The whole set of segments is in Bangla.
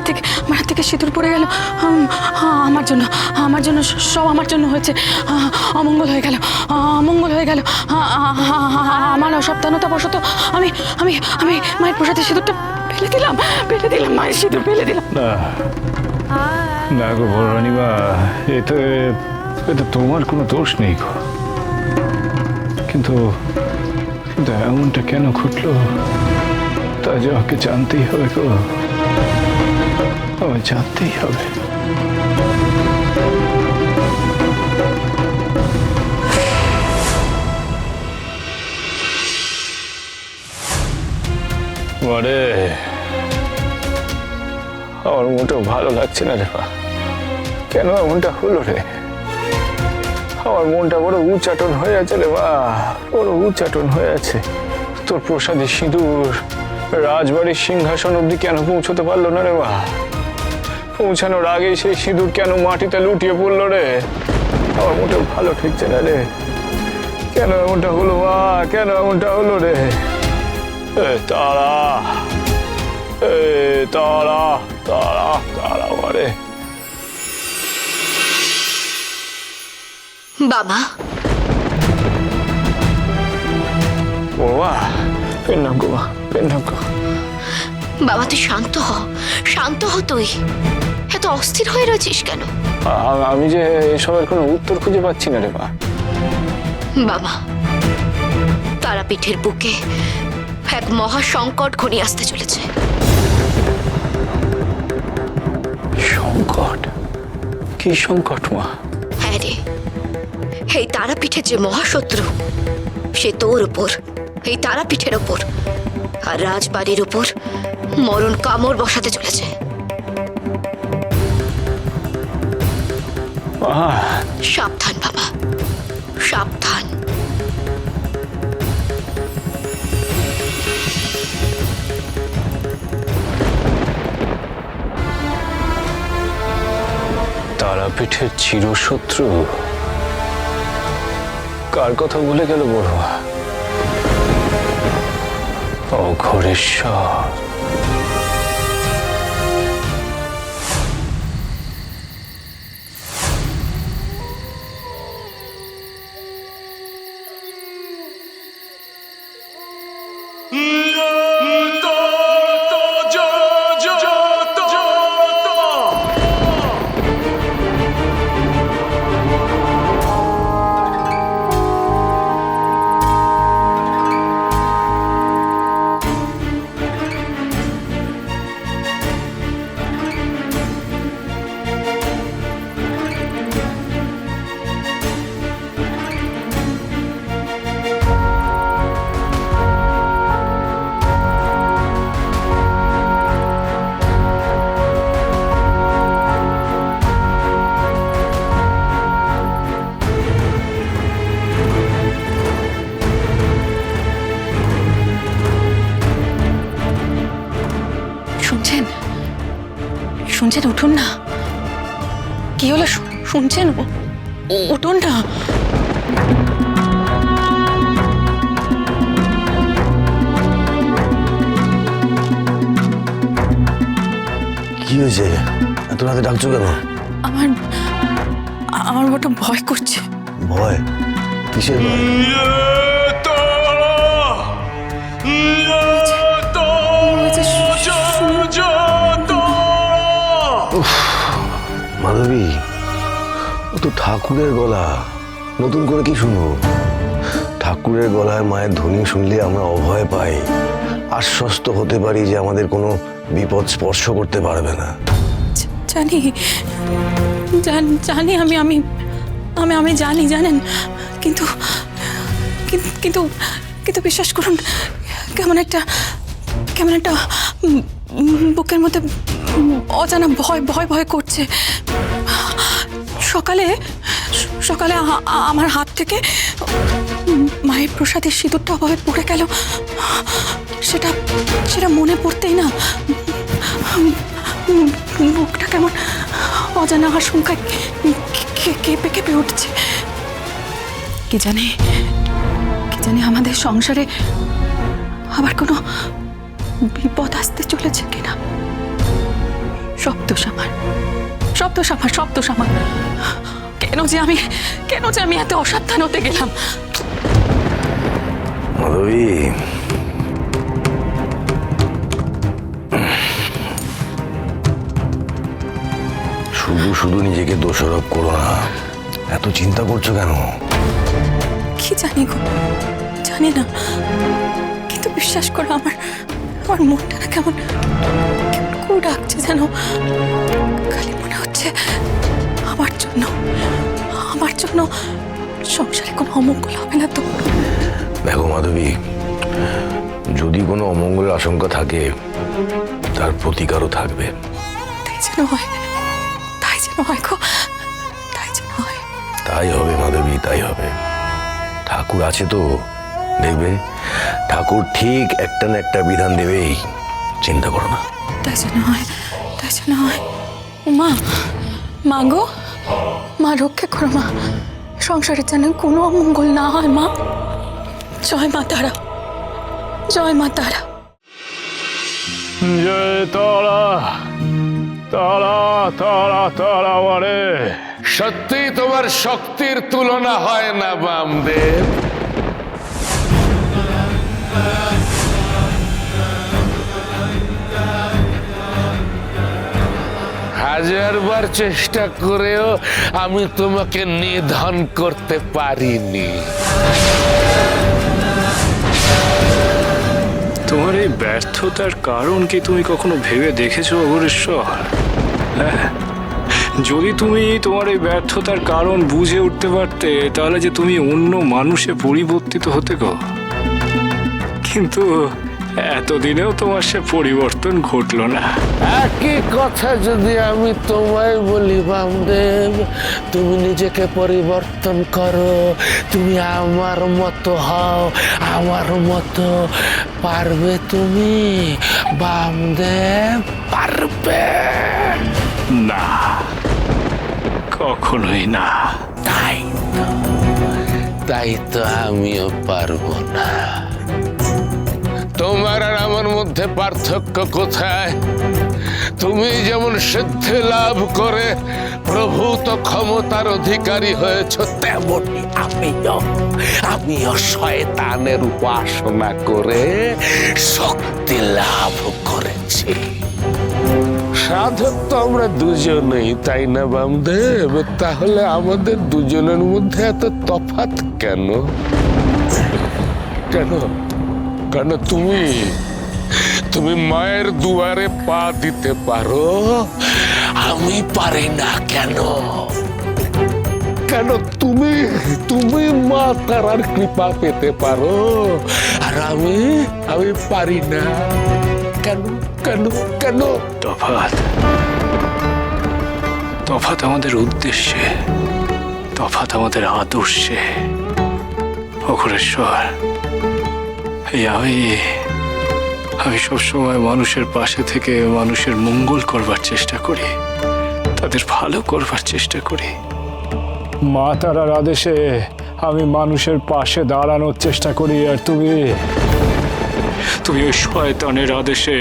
হাত থেকে সিঁদুর পড়ে গেল। আমার জন্য সব আমার জন্য হয়েছে। অমঙ্গল হয়ে গেল, অমঙ্গল হয়ে গেল। আমার অসাবধানতা বশত আমি আমি আমি মায়ের প্রসাদের সিঁদুরটা ফেলে দিলাম, মায়ের সিঁদুর ফেলে দিলাম। না না গো বড় রানীমা, এতে তোমার কোনো দোষ নেই গো। কিন্তু কিন্তু এমনটা কেন ঘটলো তা যে আমাকে জানতেই হবে গো, আমায় জানতেই হবে। মারে, আমার মোটেও ভালো লাগছে না রে মা। কেন এমনটা হলো রে? আমার মনটা বড় উচ্চাটন হয়ে আছে রে মা, বড় উচ্চাটন হয়ে আছে। তোর প্রসাদে সিঁদুর রাজবাড়ির সিংহাসন অব্দি কেন পৌঁছতে পারলো না রে মা? পৌঁছানোর আগেই সেই সিঁদুর কেন মাটিতে লুটিয়ে পড়লো রে? আমার মোটেও ভালো ঠেকছে না রে। কেন এমনটা হলো মা, কেন এমনটা হলো রে? তারা তারা তারা তারা মারে বাবা। ও মা, পেন নাম গো মা, পেন নাম গো। বাবা তুই শান্ত হ, শান্ত হ। তুই এত অস্থির হয়ে রয়েছিস কেন? আমি যে এসবের কোনো উত্তর খুঁজে পাচ্ছি না রে মা। বাবা, তারাপীঠের বুকে এক মহা সংকট ঘনিয়ে আসতে চলেছে। সংকট? কি সংকট মা? হ্যাঁ রে, এই তারাপীঠের যে মহাশত্রু সে তোর উপর, এই তারাপীঠের ওপর আর রাজবাড়ির উপর মরণ কামড় বসাতে চলেছে। সাবধান বাবা, সাবধান। তারাপীঠের চিরশত্রু কার কথা ভুলে গেল বড়ুয়া? অঘোরেশ্বর। শুনছেন? উঠুন না। কি হলো শুনছেন? উঠুন না। কি হয়েছে? এত রাতে ডাকছো কেন? আমার বড় ভয় করছে। ভয়? কিসের ভয়? মাধবী, ও তো ঠাকুরের গলা, নতুন করে কি শুনবো? ঠাকুরের গলায় মায়ের ধ্বনি শুনলে আমরা অভয় পাই, আশ্বস্ত হতে পারি যে আমাদের কোনো বিপদ স্পর্শ করতে পারবে না। জানি জানি আমি আমি আমি আমি জানি, জানেন, কিন্তু কিন্তু কিন্তু বিশ্বাস করুন, কেমন একটা বুকের মধ্যে অজানা ভয় ভয় ভয় করছে। সকালে আমার হাত থেকে মায়ের প্রসাদের সিঁদুরটা অভাবে পড়ে গেল। সেটা মনে পড়তেই না বুকটা কেমন অজানা আশঙ্কায় কেঁপে কেঁপে উঠছে। কি জানে আমাদের সংসারে আবার কোনো বিপদ আসতে চলেছে কিনা। সব দোষ আমার, সব দোষ আমার, সব দোষ আমার। কেন যে আমি এত অসাবধান হতে গেলাম। মাধবী, শুধু শুধু নিজেকে দোষারোপ করো না। এত চিন্তা করছো কেন? কি জানি গো, জানি না, কিন্তু বিশ্বাস করো আমার মনটা না কেমন কেউ ডাকছে যেন। খালি মনে হচ্ছে আমার জন্য সংসারে কোনো অমঙ্গল হবে না তো। দেখো মাধবী, যদি কোনো অমঙ্গলের আশঙ্কা থাকে তার প্রতিকারও থাকবে। তাই যেন হয়, তাই যেন হয় গো, তাই যেন হয়। তাই হবে মাধবী, তাই হবে। ঠাকুর আছে তো, দেখবে ঠাকুর ঠিক একটা না একটা বিধান দেবেই, চিন্তা করো না। তাই যেন হয়, তাই যেন হয়। মা গো, মা রক্ষে করো মা, সংসারের যেন কোনো অমঙ্গল না হয় মা। জয় মা তারা, জয় মা তারা। জয় তারা, তারা তারা তারা মানে সত্যি তোমার শক্তির তুলনা হয় না বামদেব। হাজারবার চেষ্টা করেও আমি তোমাকে নিধন করতে পারিনি। তোমার এই ব্যর্থতার কারণ কি তুমি কখনো ভেবে দেখেছো অঘোরেশ্বর? হ্যাঁ, যদি তুমি তোমার এই ব্যর্থতার কারণ বুঝে উঠতে পারতে তাহলে যে তুমি অন্য মানুষে পরিবর্তিত হতে গো। কিন্তু এতদিনেও তোমার সে পরিবর্তন ঘটলো না। একই কথা যদি আমি তোমায় বলি বামদেব, তুমি নিজেকে পরিবর্তন করো, তুমি আমার মতো হও, আমার মতো, পারবে তুমি বামদেব? পারবে না, কখনোই না। তাই তো আমিও পারবো না। তোমার আর আমার মধ্যে পার্থক্য কোথায়? তুমি যেমন সিদ্ধি লাভ করে প্রভূত ক্ষমতার অধিকারী হয়েছ, তেমনি আমিও শয়তানের উপাসনা করে শক্তি লাভ করেছি। সাধক তো আমরা দুজনেই, তাই না বামদেব? তাহলে আমাদের দুজনের মধ্যে এত তফাৎ কেন? কেন কেন তুমি মায়ের দুয়ারে পা দিতে পারো, আমি পারি না কেন? কেন তুমি মা তারার কৃপা পেতে পারো আর আমি পারি না কেন? কেন কেন? তফাৎ আমাদের উদ্দেশ্যে, তফাৎ আমাদের আদর্শে। অঘোরেশ্বর, আমি সবসময় মানুষের পাশে থেকে মানুষের মঙ্গল করবার চেষ্টা করি, তাদের ভালো করবার চেষ্টা করি। মা তারার আদেশে আমি মানুষের পাশে দাঁড়ানোর চেষ্টা করি, আর তুমি ওই শয়তানের আদেশে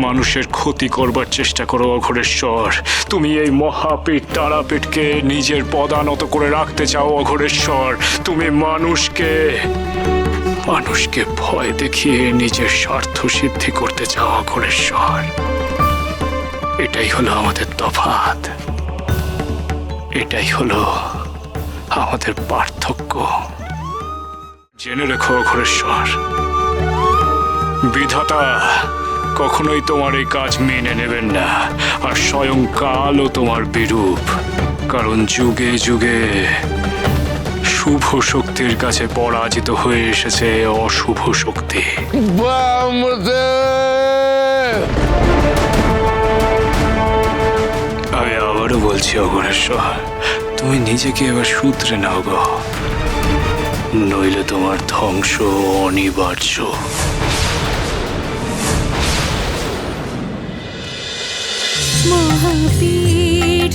মানুষের ক্ষতি করবার চেষ্টা করো অঘোরেশ্বর। তুমি এই মহাপীঠ তারাপীঠকে নিজের পদানত করে রাখতে চাও অঘোরেশ্বর। তুমি মানুষকে ভয় দেখিয়ে নিজের স্বার্থ সিদ্ধি করতে চাও অঘোরেশ্বর। এটাই হলো আমাদের তফাৎ, এটাই হলো আমাদের পার্থক্য। জেনে রেখো অঘোরেশ্বর, বিধাতা কখনোই তোমার এই কাজ মেনে নেবেন না, আর স্বয়ং কালও তোমার বিরূপ। কারণ যুগে যুগে শুভ শক্তির কাছে পরাজিত হয়ে এসেছে অশুভ শক্তি। বামদেব, আমি আবারও বলছি অঘোরেশ্বর, তুমি নিজেকে এবার শুধরে নাও গো, নইলে তোমার ধ্বংস অনিবার্য। মহাপীঠ